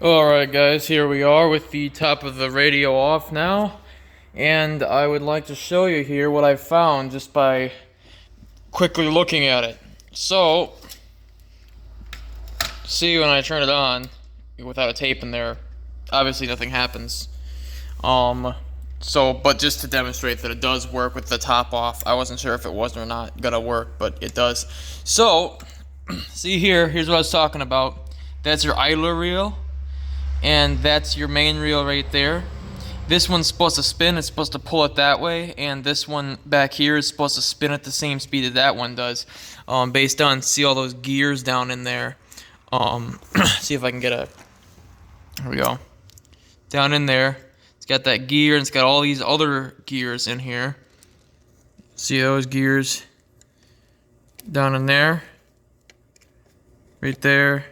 Alright guys, here we are with the top of the radio off now, and I would like to show you here what I found just by quickly looking at it. So, see, when I turn it on without a tape in there, obviously nothing happens. But just to demonstrate that it does work with the top off, I wasn't sure if it was or not gonna work, but it does. So, see here's what I was talking about. That's your idler reel. And that's your main reel right there. This one's supposed to spin, it's supposed to pull it that way, and this one back here is supposed to spin at the same speed that that one does, based on, see all those gears down in there. See if I can get a, here we go, down in there, it's got that gear, and it's got all these other gears in here. See those gears down in there, right there,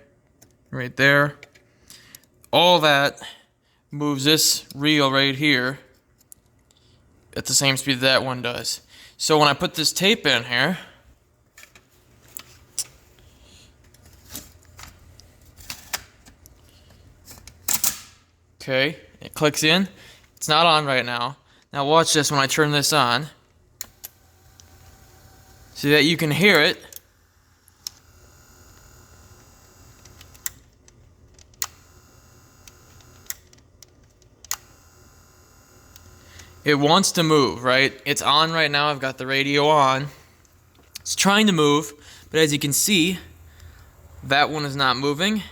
right there. All that moves this reel right here at the same speed that one does. So when I put this tape in here, okay, it clicks in. It's not on right now. Now watch this when I turn this on. See that you can hear it. It wants to move, right? It's on right now. I've got the radio on. It's trying to move, but as you can see, that one is not moving,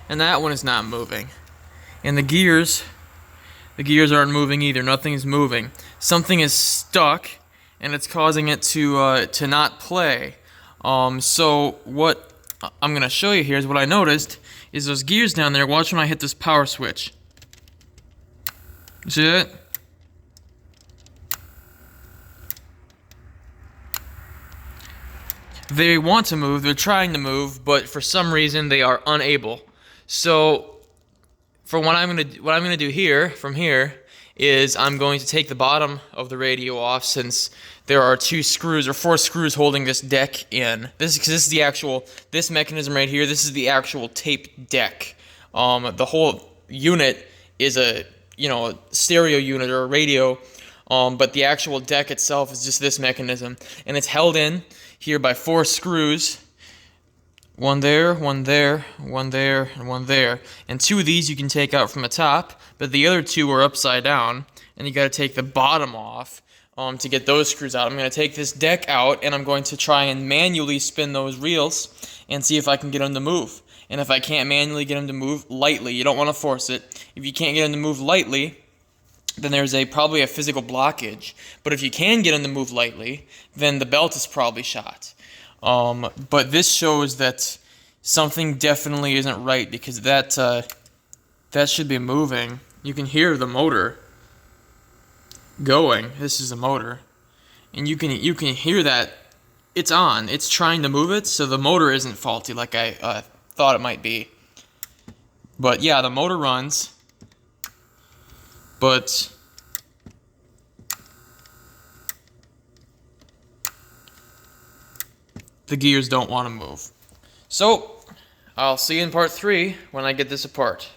and that one is not moving. And the gears aren't moving either. Nothing's moving. Something is stuck, and it's causing it to not play. So what I'm going to show you here is what I noticed is those gears down there. Watch when I hit this power switch. You see it? They want to move, they're trying to move, but for some reason they are unable. So, for what I'm gonna do here, from here, is I'm going to take the bottom of the radio off, since there are 2 screws or 4 screws holding this deck in. This is the actual, this mechanism right here. This is the actual tape deck. The whole unit is a stereo unit or a radio. But the actual deck itself is just this mechanism, and it's held in here by 4 screws. One there, one there, one there, and one there. And 2 of these you can take out from the top, but the other 2 are upside down, and you got to take the bottom off to get those screws out. I'm going to take this deck out, and I'm going to try and manually spin those reels and see if I can get them to move. And if I can't manually get them to move lightly, you don't want to force it. If you can't get them to move lightly, then there's probably a physical blockage. But if you can get them to move lightly, then the belt is probably shot. But this shows that something definitely isn't right, because that should be moving. You can hear the motor going. This is the motor, and you can hear that it's on. It's trying to move it, so the motor isn't faulty like I thought it might be. But yeah, the motor runs. But the gears don't want to move. So, I'll see you in part 3 when I get this apart.